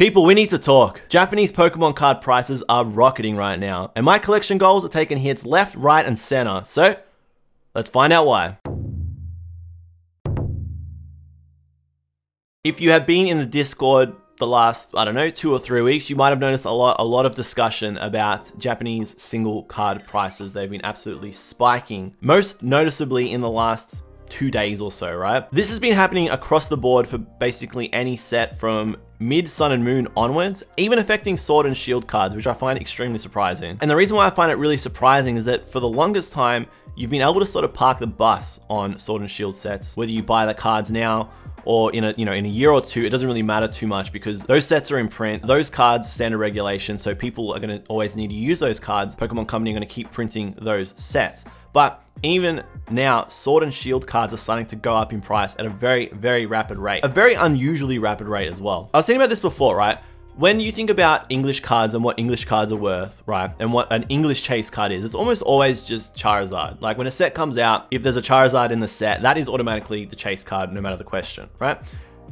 People, we need to talk. Japanese Pokemon card prices are rocketing right now, and my collection goals are taking hits left, right, and center. So, let's find out why. If you have been in the Discord the last, I don't know, 2 or 3 weeks, you might have noticed a lot of discussion about Japanese single card prices. They've been absolutely spiking, most noticeably in the last 2 days or so, right? This has been happening across the board for basically any set from mid Sun and Moon onwards, even affecting Sword and Shield cards, which I find extremely surprising. And the reason why I find it really surprising is that for the longest time, you've been able to sort of park the bus on Sword and Shield sets, whether you buy the cards now or in a year or two. It doesn't really matter too much because those sets are in print, those cards standard regulation, so people are going to always need to use those cards. Pokemon Company are going to keep printing those sets. But even now, Sword and Shield cards are starting to go up in price at a very, very rapid rate. A very unusually rapid rate as well. I was thinking about this before, right? When you think about English cards and what English cards are worth, right? And what an English chase card is, it's almost always just Charizard. Like when a set comes out, if there's a Charizard in the set, that is automatically the chase card, no matter the question, right?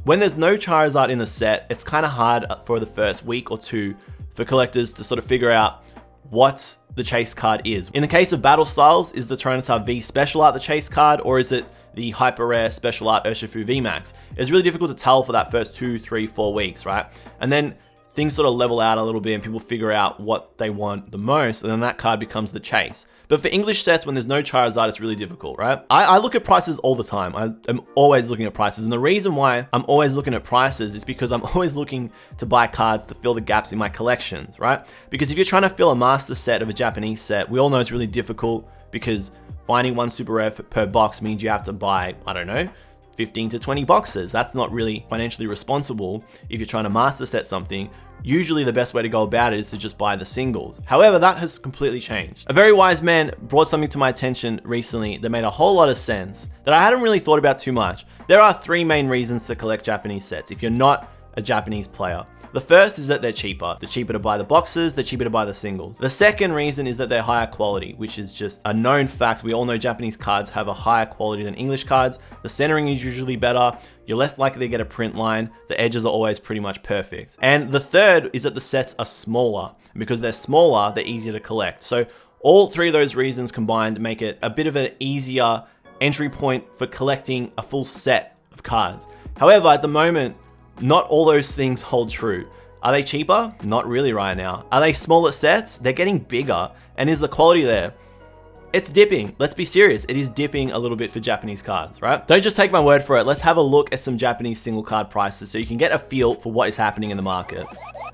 When there's no Charizard in the set, it's kind of hard for the first week or two for collectors to sort of figure out what the chase card is. In the case of Battle Styles, is the Tyranitar V Special Art the chase card, or is it the hyper rare Special Art Urshifu VMAX? It's really difficult to tell for that first 2, 3, 4 weeks, right? And then things sort of level out a little bit and people figure out what they want the most, and then that card becomes the chase. But for English sets, when there's no Charizard, it's really difficult, right? I look at prices all the time. I'm always looking at prices. And the reason why I'm always looking at prices is because I'm always looking to buy cards to fill the gaps in my collections, right? Because if you're trying to fill a master set of a Japanese set, we all know it's really difficult because finding one super rare per box means you have to buy, I don't know, 15 to 20 boxes. That's not really financially responsible if you're trying to master set something. Usually the best way to go about it is to just buy the singles. However, that has completely changed. A very wise man brought something to my attention recently that made a whole lot of sense that I hadn't really thought about too much. There are 3 main reasons to collect Japanese sets if you're not a Japanese player. The first is that they're cheaper. They're cheaper to buy the boxes, they're cheaper to buy the singles. The second reason is that they're higher quality, which is just a known fact. We all know Japanese cards have a higher quality than English cards. The centering is usually better. You're less likely to get a print line. The edges are always pretty much perfect. And the third is that the sets are smaller. Because they're smaller, they're easier to collect. So all 3 of those reasons combined make it a bit of an easier entry point for collecting a full set of cards. However, at the moment, not all those things hold true. Are they cheaper? Not really right now. Are they smaller sets? They're getting bigger. And is the quality there? It's dipping. Let's be serious. It is dipping a little bit for Japanese cards, right? Don't just take my word for it. Let's have a look at some Japanese single card prices so you can get a feel for what is happening in the market.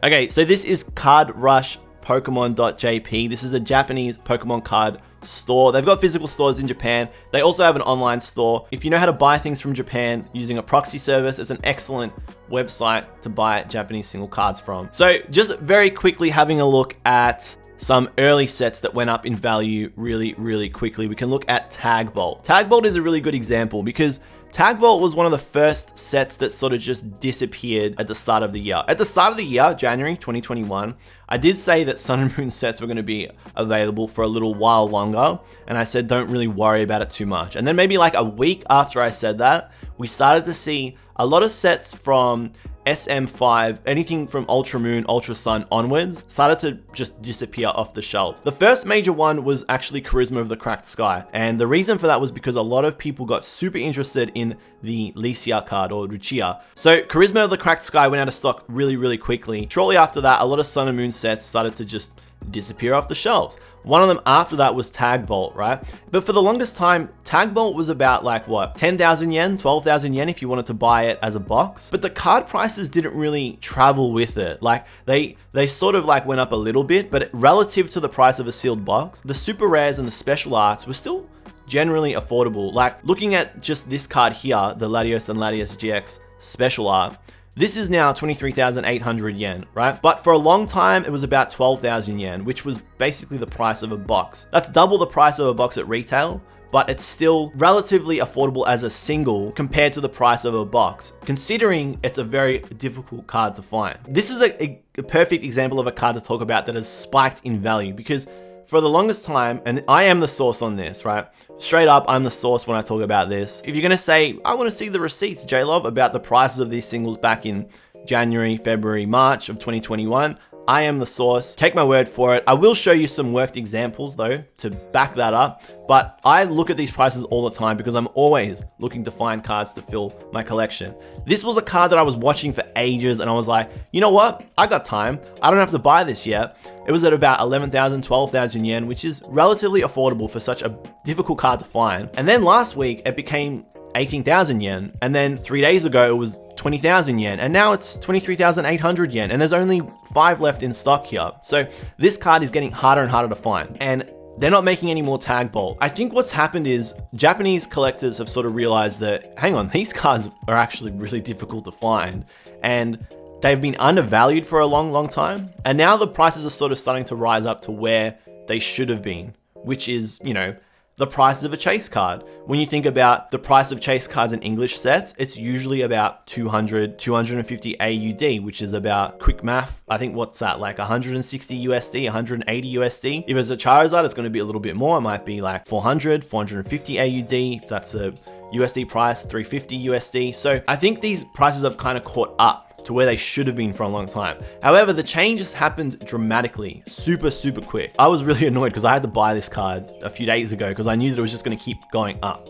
Okay, so this is cardrushpokemon.jp. This is a Japanese Pokemon card store. They've got physical stores in Japan. They also have an online store. If you know how to buy things from Japan using a proxy service, it's an excellent website to buy Japanese single cards from. So just very quickly having a look at some early sets that went up in value really quickly. We can look at Tag Bolt. Tag Bolt is a really good example because Tag Bolt was one of the first sets that sort of just disappeared at the start of the year. At the start of the year, January 2021, I did say that Sun and Moon sets were going to be available for a little while longer, and I said don't really worry about it too much. And then maybe like a week after I said that, we started to see a lot of sets from SM5, anything from Ultra Moon, Ultra Sun onwards, started to just disappear off the shelves. The first major one was actually Charisma of the Cracked Sky. And the reason for that was because a lot of people got super interested in the Licia card or Lucia. So Charisma of the Cracked Sky went out of stock really quickly. Shortly after that, a lot of Sun and Moon sets started to just disappear off the shelves. One of them after that was Tag Bolt, right? But for the longest time, Tag Bolt was about like what, 10,000 yen, 12,000 yen if you wanted to buy it as a box. But the card prices didn't really travel with it. Like they sort of like went up a little bit, but relative to the price of a sealed box, the super rares and the special arts were still generally affordable. Like looking at just this card here, the Latios and Latios GX special art, this is now 23,800 yen, right? But for a long time, it was about 12,000 yen, which was basically the price of a box. That's double the price of a box at retail, but it's still relatively affordable as a single compared to the price of a box, considering it's a very difficult card to find. This is a perfect example of a card to talk about that has spiked in value because for the longest time, and I am the source on this, right? Straight up, I'm the source when I talk about this. If you're gonna say, I wanna see the receipts, JLUV, about the prices of these singles back in January, February, March of 2021. I am the source. Take my word for it. I will show you some worked examples though to back that up. But I look at these prices all the time because I'm always looking to find cards to fill my collection. This was a card that I was watching for ages and I was like, you know what? I got time. I don't have to buy this yet. It was at about 11,000, 12,000 yen, which is relatively affordable for such a difficult card to find. And then last week it became 18,000 yen. And then 3 days ago it was 20,000 yen, and now it's 23,800 yen, and there's only 5 left in stock here. So this card is getting harder and harder to find, and they're not making any more tag bolt. I think what's happened is Japanese collectors have sort of realized that, hang on, these cards are actually really difficult to find, and they've been undervalued for a long time, and now the prices are sort of starting to rise up to where they should have been, which is, you know, the prices of a chase card. When you think about the price of chase cards in English sets, it's usually about 200, 250 AUD, which is about, quick math, I think what's that, like 160 USD, 180 USD. If it's a Charizard, it's going to be a little bit more. It might be like 400, 450 AUD. If that's a USD price, 350 USD. So I think these prices have kind of caught up to where they should have been for a long time. However, the change has happened dramatically, super quick. I was really annoyed because I had to buy this card a few days ago because I knew that it was just going to keep going up.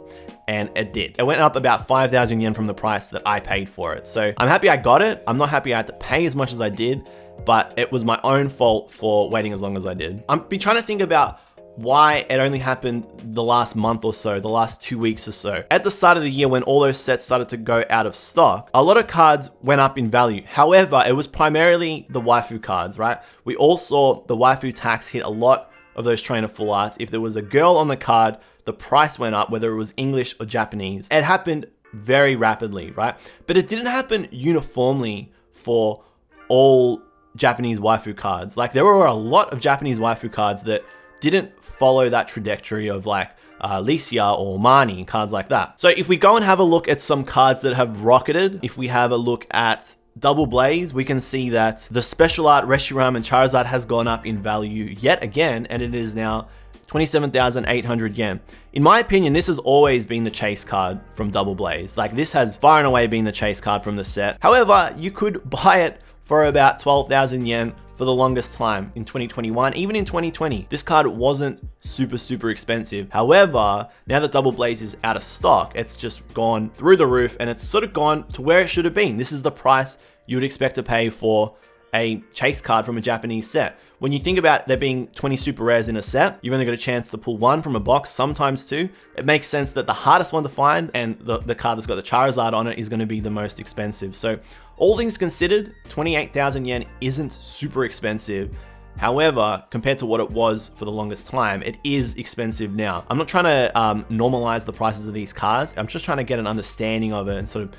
And it did. It went up about 5,000 yen from the price that I paid for it. So I'm happy I got it. I'm not happy I had to pay as much as I did, but it was my own fault for waiting as long as I did. I've been trying to think about why it only happened the last month or so, the last 2 weeks or so. At the start of the year when all those sets started to go out of stock, a lot of cards went up in value. However, it was primarily the waifu cards, right? We all saw the waifu tax hit a lot of those trainer full arts. If there was a girl on the card, the price went up, whether it was English or Japanese. It happened very rapidly, right? But it didn't happen uniformly for all Japanese waifu cards. Like there were a lot of Japanese waifu cards that didn't follow that trajectory of like Licia or Mani, cards like that. So if we go and have a look at some cards that have rocketed, if we have a look at Double Blaze, we can see that the special art Reshiram and Charizard has gone up in value yet again, and it is now 27,800 yen. In my opinion, this has always been the chase card from Double Blaze. Like this has far and away been the chase card from the set. However, you could buy it for about 12,000 yen for the longest time in 2021, even in 2020. This card wasn't super expensive. However, now that Double Blaze is out of stock, it's just gone through the roof and it's sort of gone to where it should have been. This is the price you would expect to pay for a chase card from a Japanese set. When you think about there being 20 super rares in a set, you've only got a chance to pull one from a box, sometimes two. It makes sense that the hardest one to find and the card that's got the Charizard on it is going to be the most expensive. So all things considered, 28,000 yen isn't super expensive. However, compared to what it was for the longest time, it is expensive now. I'm not trying to normalize the prices of these cards. I'm just trying to get an understanding of it and sort of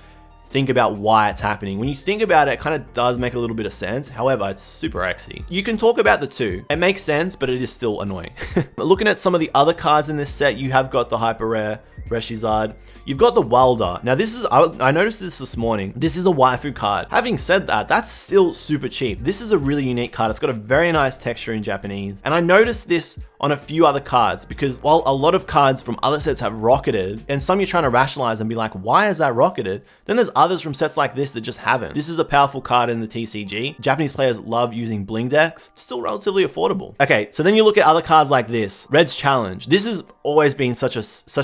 think about why it's happening. When you think about it, it kind of does make a little bit of sense. However, it's super exy. You can talk about the two. It makes sense, but it is still annoying. Looking at some of the other cards in this set, you have got the hyper rare Reshizard. You've got the Welder. Now this is, I noticed this morning. This is a waifu card. Having said that, that's still super cheap. This is a really unique card. It's got a very nice texture in Japanese. And I noticed this on a few other cards because while a lot of cards from other sets have rocketed, and some you're trying to rationalize and be like, why is that rocketed? Then there's others from sets like this that just haven't. This is a powerful card in the TCG. Japanese players love using bling decks. It's still relatively affordable. Okay, so then you look at other cards like this. Red's Challenge. This has always been such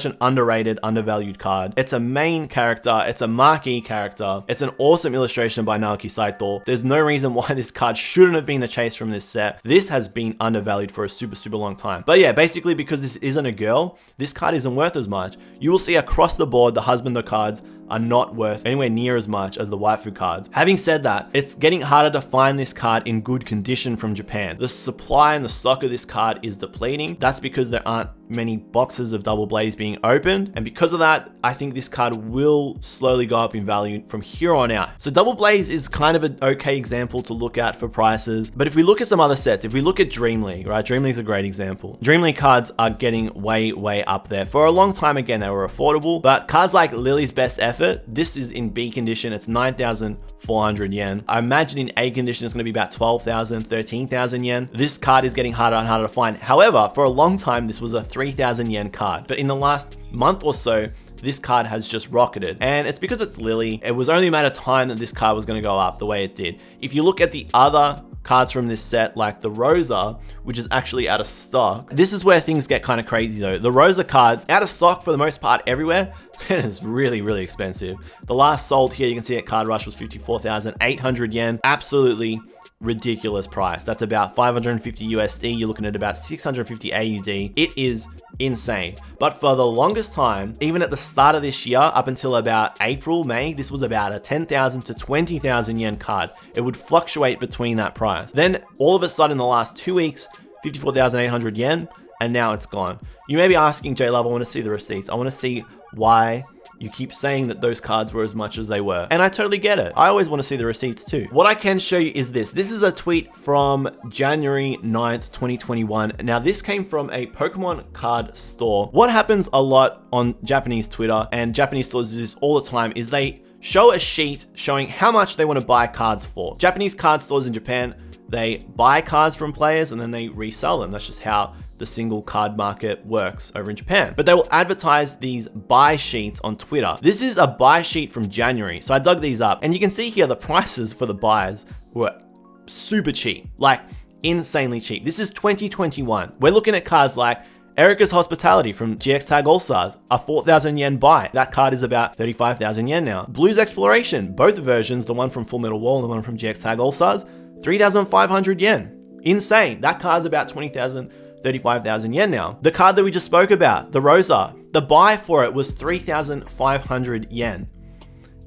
an underrated, undervalued card. It's a main character. It's a marquee character. It's an awesome illustration by Naoki Saito. There's no reason why this card shouldn't have been the chase from this set. This has been undervalued for a super long time. But yeah, basically because this isn't a girl, this card isn't worth as much. You will see across the board, the husband cards are not worth anywhere near as much as the waifu cards. Having said that, it's getting harder to find this card in good condition from Japan. The supply and the stock of this card is depleting. That's because there aren't many boxes of Double Blaze being opened. And because of that, I think this card will slowly go up in value from here on out. So Double Blaze is kind of an okay example to look at for prices. But if we look at some other sets, if we look at Dream League, right? Dream League's a great example. Dream League cards are getting way up there. For a long time, again, they were affordable, but cards like Lily's Best Effort, this is in B condition. It's 9,400 yen. I imagine in A condition, it's going to be about 12,000, 13,000 yen. This card is getting harder and harder to find. However, for a long time, this was a 3,000 yen card. But in the last month or so, this card has just rocketed. And it's because it's Lily. It was only a matter of time that this card was going to go up the way it did. If you look at the other cards from this set, like the Rosa, which is actually out of stock. This is where things get kind of crazy though. The Rosa card, out of stock for the most part everywhere, and it's really, really expensive. The last sold here, you can see at Card Rush, was 54,800 yen. Absolutely ridiculous price. That's about 550 USD. You're looking at about 650 AUD. It is insane. But for the longest time, even at the start of this year, up until about April, May, this was about a 10,000 to 20,000 yen card. It would fluctuate between that price. Then all of a sudden, in the last 2 weeks, 54,800 yen, and now it's gone. You may be asking, JLUV, I want to see the receipts. I want to see why you keep saying that those cards were as much as they were. And I totally get it. I always want to see the receipts too. What I can show you is this. This is a tweet from January 9th, 2021. Now this came from a Pokemon card store. What happens a lot on Japanese Twitter, and Japanese stores do this all the time, is they show a sheet showing how much they want to buy cards for. Japanese card stores in Japan, they buy cards from players and then they resell them. That's just how the single card market works over in Japan. But they will advertise these buy sheets on Twitter. This is a buy sheet from January. So I dug these up and you can see here the prices for the buys were super cheap, like insanely cheap. This is 2021. We're looking at cards like Erica's Hospitality from GX Tag All-Stars, a 4,000 yen buy. That card is about 35,000 yen now. Blues Exploration, both versions, the one from Full Metal Wall and the one from GX Tag All-Stars, 3,500 yen. Insane. That card's about 20,000, 35,000 yen now. The card that we just spoke about, the Rosa, the buy for it was 3,500 yen.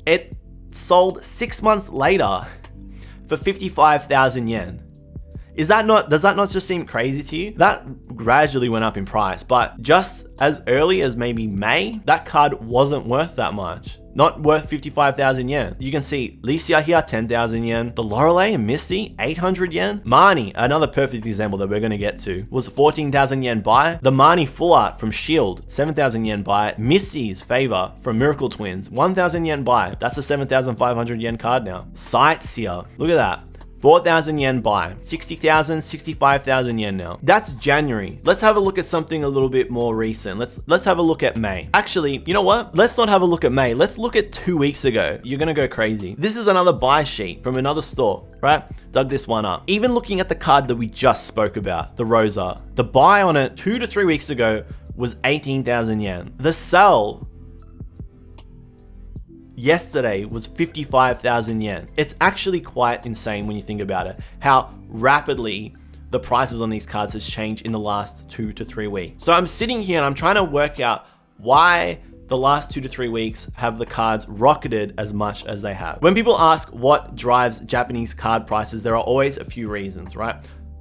It sold 6 months later for 55,000 yen. Does that not just seem crazy to you? That gradually went up in price, but just as early as maybe May, that card wasn't worth that much. Not worth 55,000 yen. You can see Licia here, 10,000 yen. The Lorelei and Misty, 800 yen. Marnie, another perfect example that we're gonna get to, was 14,000 yen buy. The Marnie full art from Shield, 7,000 yen buy. Misty's Favor from Miracle Twins, 1,000 yen buy. That's a 7,500 yen card now. Sightseer, look at that. 4,000 yen buy, 60,000, 65,000 yen now. That's January. Let's have a look at something a little bit more recent. Let's have a look at May. Actually, you know what? Let's not have a look at May. Let's look at 2 weeks ago. You're gonna go crazy. This is another buy sheet from another store, right? Dug this one up. Even looking at the card that we just spoke about, the Rosa, the buy on it 2 to 3 weeks ago was 18,000 yen. The sell yesterday was 55,000 yen. It's actually quite insane when you think about it, how rapidly the prices on these cards has changed in the last 2 to 3 weeks. So I'm sitting here and I'm trying to work out why the last 2 to 3 weeks have the cards rocketed as much as they have. When people ask what drives Japanese card prices, there are always a few reasons, right?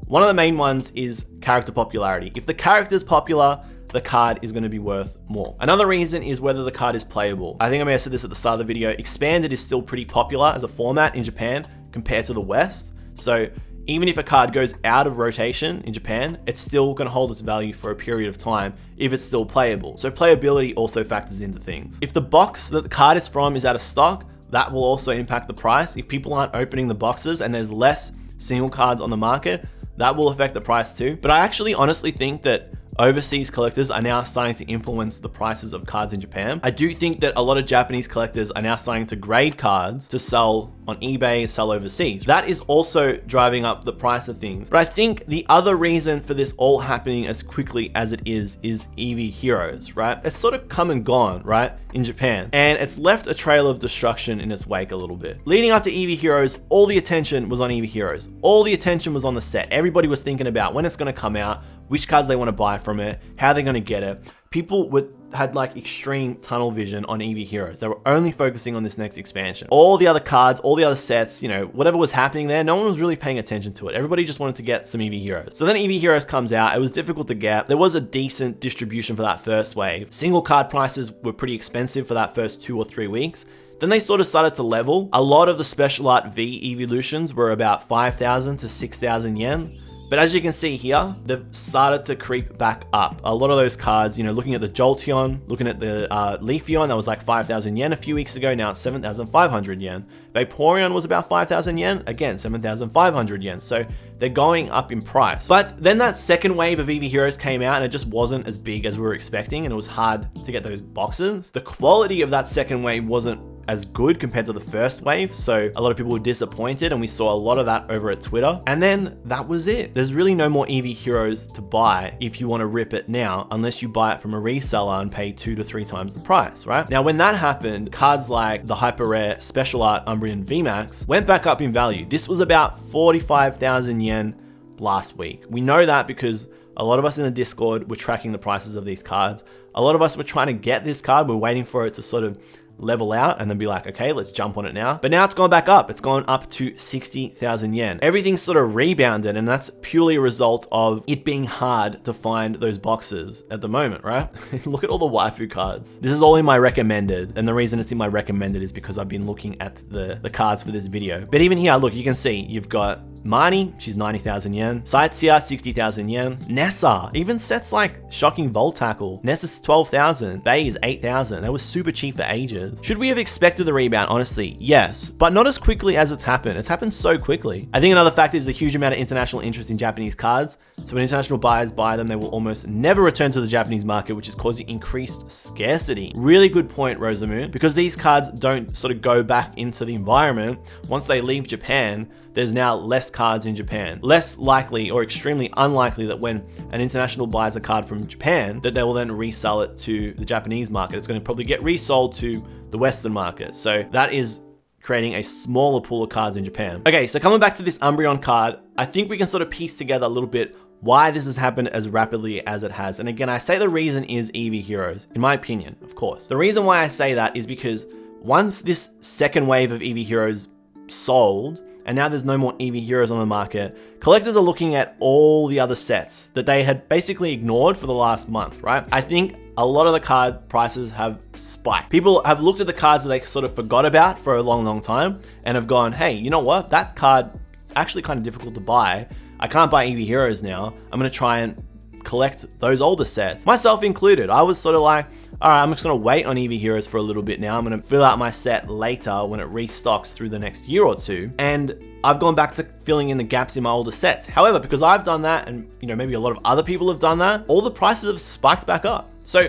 One of the main ones is character popularity. If the character is popular, the card is going to be worth more. Another reason is whether the card is playable. I think I may have said this at the start of the video. Expanded is still pretty popular as a format in Japan compared to the West. So even if a card goes out of rotation in Japan, it's still going to hold its value for a period of time if it's still playable. So playability also factors into things. If the box that the card is from is out of stock, that will also impact the price. If people aren't opening the boxes and there's less single cards on the market, that will affect the price too. But I actually honestly think that overseas collectors are now starting to influence the prices of cards in Japan. I do think that a lot of Japanese collectors are now starting to grade cards to sell on eBay, sell overseas. That is also driving up the price of things. But I think the other reason for this all happening as quickly as it is Eevee Heroes, right? It's sort of come and gone, right, in Japan. And it's left a trail of destruction in its wake a little bit. Leading up to Eevee Heroes, all the attention was on Eevee Heroes. All the attention was on the set. Everybody was thinking about when it's gonna come out, which cards they want to buy from it, how they're going to get it. People had like extreme tunnel vision on Eevee Heroes. They were only focusing on this next expansion. All the other cards, all the other sets, you know, whatever was happening there, no one was really paying attention to it. Everybody just wanted to get some Eevee Heroes. So then Eevee Heroes comes out. It was difficult to get. There was a decent distribution for that first wave. Single card prices were pretty expensive for that first 2 or 3 weeks. Then they sort of started to level. A lot of the special art V evolutions were about 5,000 to 6,000 yen. But as you can see here, they've started to creep back up. A lot of those cards, looking at the Jolteon, looking at the Leafeon, that was like 5,000 yen a few weeks ago. Now it's 7,500 yen. Vaporeon was about 5,000 yen. Again, 7,500 yen. So they're going up in price. But then that second wave of Eevee Heroes came out and it just wasn't as big as we were expecting, and it was hard to get those boxes. The quality of that second wave wasn't as good compared to the first wave, so a lot of people were disappointed, and we saw a lot of that over at Twitter. And then that was it. There's really no more Eevee Heroes to buy if you want to rip it now, unless you buy it from a reseller and pay 2 to 3 times the price, right? Now, when that happened, cards like the hyper rare Special Art Umbreon VMAX went back up in value. This was about 45,000 yen last week. We know that because a lot of us in the Discord were tracking the prices of these cards. A lot of us were trying to get this card. We're waiting for it to sort of level out and then be like, okay, let's jump on it now. But now it's gone back up. It's gone up to 60,000 yen. Everything's sort of rebounded, and that's purely a result of it being hard to find those boxes at the moment, right? Look at all the waifu cards. This is all in my recommended, and the reason it's in my recommended is because I've been looking at the cards for this video. But even here, look, you can see you've got Marnie, she's 90,000 yen. Sightseer, 60,000 yen. Nessa, even sets like Shocking Volt Tackle. Nessa's 12,000. Bay is 8,000. That was super cheap for ages. Should we have expected the rebound? Honestly, yes, but not as quickly as it's happened. It's happened so quickly. I think another factor is the huge amount of international interest in Japanese cards. So when international buyers buy them, they will almost never return to the Japanese market, which is causing increased scarcity. Really good point, Rosa Moon, because these cards don't sort of go back into the environment. Once they leave Japan, there's now less cards in Japan. Less likely or extremely unlikely that when an international buys a card from Japan, that they will then resell it to the Japanese market. It's going to probably get resold to the Western market. So that is creating a smaller pool of cards in Japan. Okay, so coming back to this Umbreon card, I think we can sort of piece together a little bit why this has happened as rapidly as it has. And again, I say the reason is Eevee Heroes, in my opinion, of course. The reason why I say that is because once this second wave of Eevee Heroes sold, and now there's no more Eevee Heroes on the market, collectors are looking at all the other sets that they had basically ignored for the last month, right? I think a lot of the card prices have spiked. People have looked at the cards that they sort of forgot about for a long, long time and have gone, hey, you know what? That card is actually kind of difficult to buy. I can't buy Eevee Heroes now. I'm gonna try and collect those older sets, myself included. I was sort of like, all right, I'm just gonna wait on Eevee Heroes for a little bit now. I'm gonna fill out my set later when it restocks through the next year or two. And I've gone back to filling in the gaps in my older sets. However, because I've done that, and maybe a lot of other people have done that, all the prices have spiked back up. So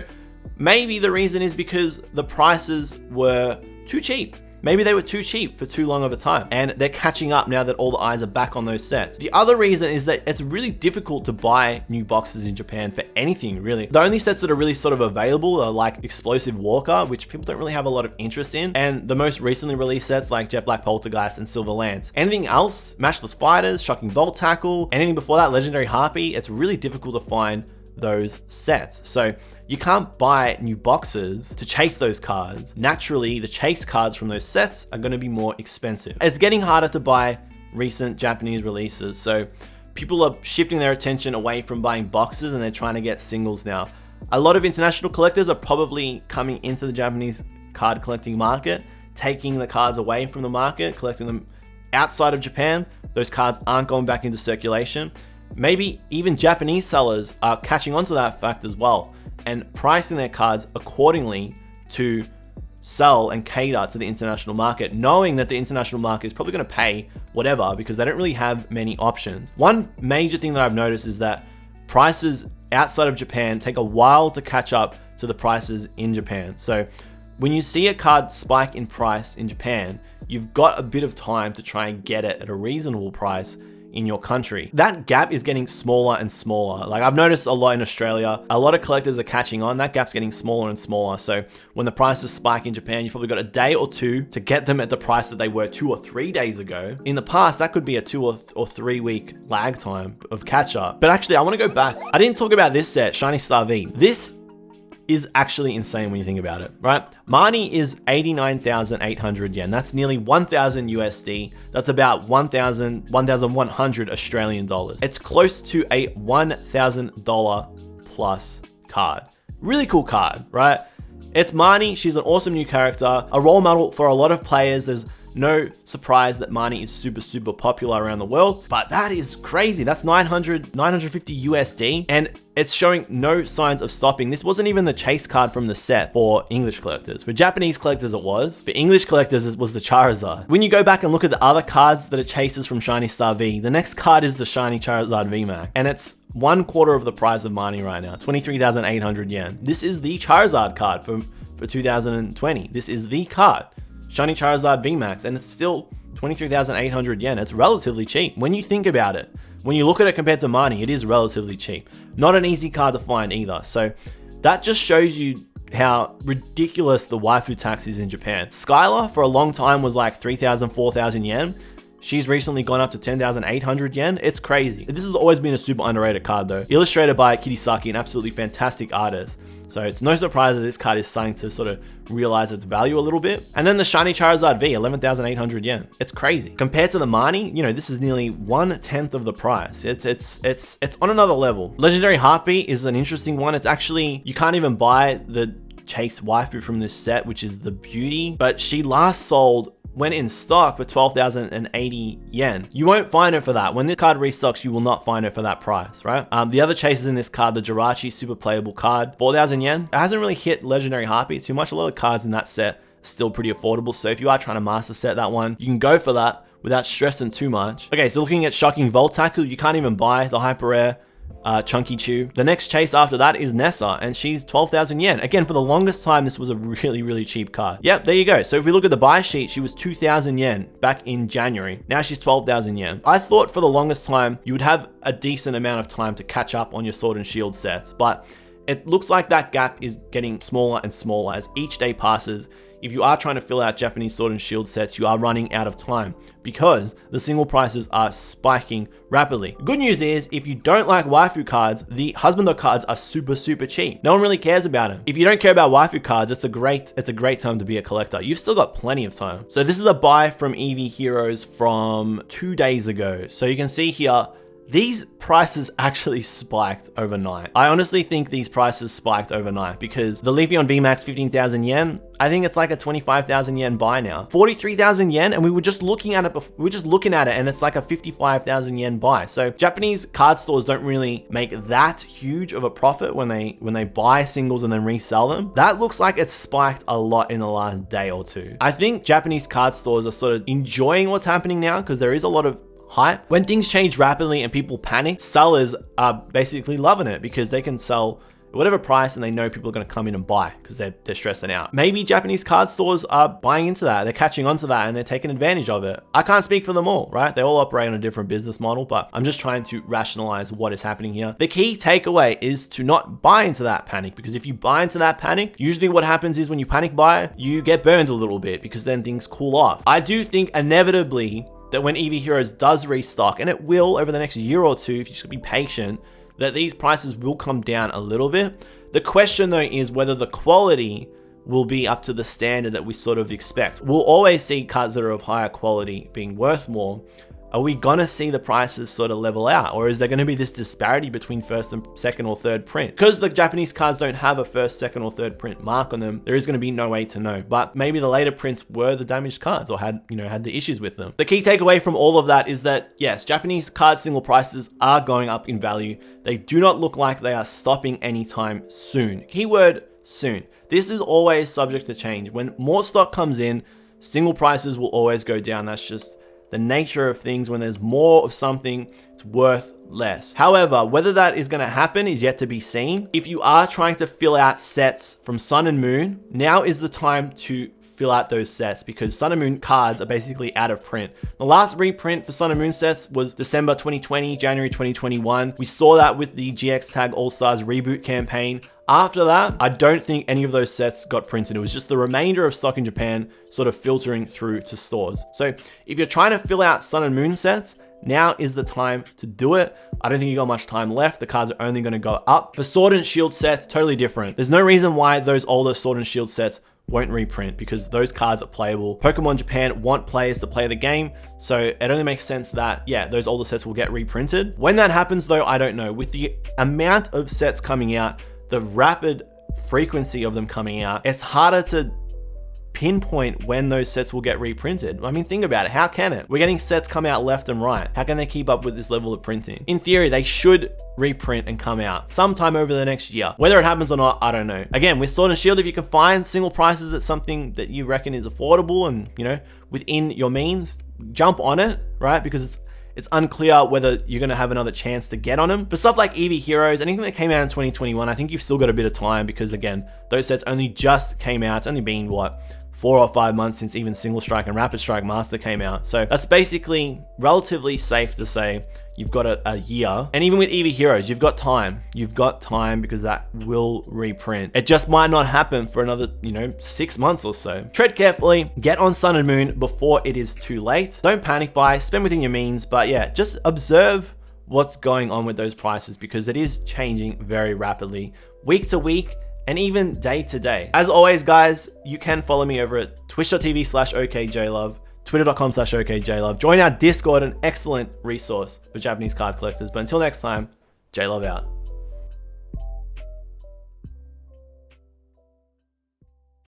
maybe the reason is because the prices were too cheap. Maybe they were too cheap for too long of a time, and they're catching up now that all the eyes are back on those sets. The other reason is that it's really difficult to buy new boxes in Japan for anything, really. The only sets that are really sort of available are like Explosive Walker, which people don't really have a lot of interest in, and the most recently released sets like Jet Black Poltergeist and Silver Lance. Anything else, Matchless Fighters, Shocking Volt Tackle, anything before that, Legendary Harpy, it's really difficult to find those sets. So you can't buy new boxes to chase those cards. Naturally, the chase cards from those sets are going to be more expensive. It's getting harder to buy recent Japanese releases. So people are shifting their attention away from buying boxes and they're trying to get singles now. A lot of international collectors are probably coming into the Japanese card collecting market, taking the cards away from the market, collecting them outside of Japan. Those cards aren't going back into circulation. Maybe even Japanese sellers are catching on to that fact as well and pricing their cards accordingly to sell and cater to the international market, knowing that the international market is probably going to pay whatever because they don't really have many options. One major thing that I've noticed is that prices outside of Japan take a while to catch up to the prices in Japan. So when you see a card spike in price in Japan, you've got a bit of time to try and get it at a reasonable price in your country. That gap is getting smaller and smaller. Like I've noticed a lot in Australia, a lot of collectors are catching on. That gap's getting smaller and smaller. So when the prices spike in Japan, you've probably got a day or two to get them at the price that they were 2 or 3 days ago. In the past, that could be a 2 or 3 week lag time of catch up. But actually, I want to go back. I didn't talk about this set, Shiny Star V. This is actually insane when you think about it, right? Marnie is 89,800 yen. That's nearly 1,000 USD. That's about 1,100 Australian dollars. It's close to a $1,000 plus card. Really cool card, right? It's Marnie. She's an awesome new character, a role model for a lot of players. There's no surprise that Mani is super popular around the world, but that is crazy. That's 950 USD, and it's showing no signs of stopping. This wasn't even the chase card from the set for English collectors. For Japanese collectors it was. For English collectors it was the Charizard. When you go back and look at the other cards that it chases from Shiny Star V, the next card is the Shiny Charizard VMAX, and it's 1/4 of the price of Mani right now, 23,800 yen. This is the Charizard card for 2020. This is the card, Shiny Charizard VMAX, and it's still 23,800 yen. It's relatively cheap when you think about it. When you look at it compared to Mani, it is relatively cheap. Not an easy card to find either. So that just shows you how ridiculous the waifu tax is in Japan. Skylar for a long time was like 3,000, 4,000 yen. She's recently gone up to 10,800 yen. It's crazy. This has always been a super underrated card though. Illustrated by Kirisaki, an absolutely fantastic artist. So it's no surprise that this card is starting to sort of realize its value a little bit. And then the Shiny Charizard V, 11,800 yen. It's crazy. Compared to the Mani, you know, this is nearly 1/10 of the price. It's on another level. Legendary Heartbeat is an interesting one. It's actually, you can't even buy the Chase waifu from this set, which is the Beauty, but she last sold when in stock for 12,080 yen. You won't find it for that. When this card restocks, you will not find it for that price, right? The other chases in this card, the Jirachi super playable card, 4,000 yen. It hasn't really hit Legendary Heartbeat too much. A lot of cards in that set are still pretty affordable. So if you are trying to master set that one, you can go for that without stressing too much. Okay, so looking at Shocking Volt Tackle, you can't even buy the hyper rare Chunky Chew. The next chase after that is Nessa, and she's 12,000 yen. Again, for the longest time, this was a really cheap card. Yep, there you go. So if we look at the buy sheet, she was 2,000 yen back in January. Now she's 12,000 yen. I thought for the longest time, you would have a decent amount of time to catch up on your Sword and Shield sets, but it looks like that gap is getting smaller and smaller as each day passes. If you are trying to fill out Japanese Sword and Shield sets, you are running out of time because the single prices are spiking rapidly. The good news is, if you don't like waifu cards, the Husbando cards are super cheap. No one really cares about them. If you don't care about waifu cards, it's a great time to be a collector. You've still got plenty of time. So this is a buy from Eevee Heroes from 2 days ago. So you can see here, these prices actually spiked overnight. I honestly think these prices spiked overnight because the Leafeon VMAX 15,000 yen, I think it's like a 25,000 yen buy now. 43,000 yen, and we were just looking at it and it's like a 55,000 yen buy. So Japanese card stores don't really make that huge of a profit when they buy singles and then resell them. That looks like it's spiked a lot in the last day or two. I think Japanese card stores are sort of enjoying what's happening now because there is a lot of hype. When things change rapidly and people panic, sellers are basically loving it because they can sell at whatever price and they know people are going to come in and buy because they're stressing out. Maybe Japanese card stores are buying into that. They're catching on to that and they're taking advantage of it. I can't speak for them all, right? They all operate on a different business model, but I'm just trying to rationalize what is happening here. The key takeaway is to not buy into that panic, because if you buy into that panic, usually what happens is when you panic buy, you get burned a little bit because then things cool off. I do think inevitably that when Eevee Heroes does restock, and it will over the next year or two, if you should be patient, that these prices will come down a little bit. The question though is whether the quality will be up to the standard that we sort of expect. We'll always see cards that are of higher quality being worth more. Are we gonna see the prices sort of level out, or is there gonna be this disparity between first and second or third print? Because the Japanese cards don't have a first, second, or third print mark on them, there is gonna be no way to know. But maybe the later prints were the damaged cards or had the issues with them. The key takeaway from all of that is that yes, Japanese card single prices are going up in value. They do not look like they are stopping anytime soon. Keyword soon. This is always subject to change. When more stock comes in, single prices will always go down. That's just the nature of things. When there's more of something, it's worth less. However, whether that is going to happen is yet to be seen. If you are trying to fill out sets from Sun and Moon, now is the time to fill out those sets because Sun and Moon cards are basically out of print. The last reprint for Sun and Moon sets was December 2020, January 2021. We saw that with the GX Tag All-Stars reboot campaign. After that, I don't think any of those sets got printed. It was just the remainder of stock in Japan sort of filtering through to stores. So if you're trying to fill out Sun and Moon sets, now is the time to do it. I don't think you got much time left. The cards are only going to go up. For Sword and Shield sets, totally different. There's no reason why those older Sword and Shield sets won't reprint because those cards are playable. Pokemon Japan want players to play the game, so it only makes sense that, yeah, those older sets will get reprinted. When that happens though, I don't know. With the amount of sets coming out, the rapid frequency of them coming out, it's harder to pinpoint when those sets will get reprinted. I mean, think about it. How can it? We're getting sets come out left and right. How can they keep up with this level of printing? In theory, they should reprint and come out sometime over the next year. Whether it happens or not, I don't know. Again, with Sword and Shield, if you can find single prices at something that you reckon is affordable and, you know, within your means, jump on it, right? Because it's unclear whether you're going to have another chance to get on them. For stuff like Eevee Heroes, anything that came out in 2021, I think you've still got a bit of time because, again, those sets only just came out. It's only been, what, 4 or 5 months since even Single Strike and Rapid Strike Master came out. So that's basically relatively safe to say you've got a year. And even with Eevee Heroes, you've got time. You've got time because that will reprint. It just might not happen for another, 6 months or so. Tread carefully, get on Sun and Moon before it is too late. Don't panic buy, spend within your means. But yeah, just observe what's going on with those prices because it is changing very rapidly, week to week, and even day to day. As always, guys, you can follow me over at twitch.tv/okJLUV, twitter.com/okJLUV. Join our Discord, an excellent resource for Japanese card collectors. But until next time, JLUV out.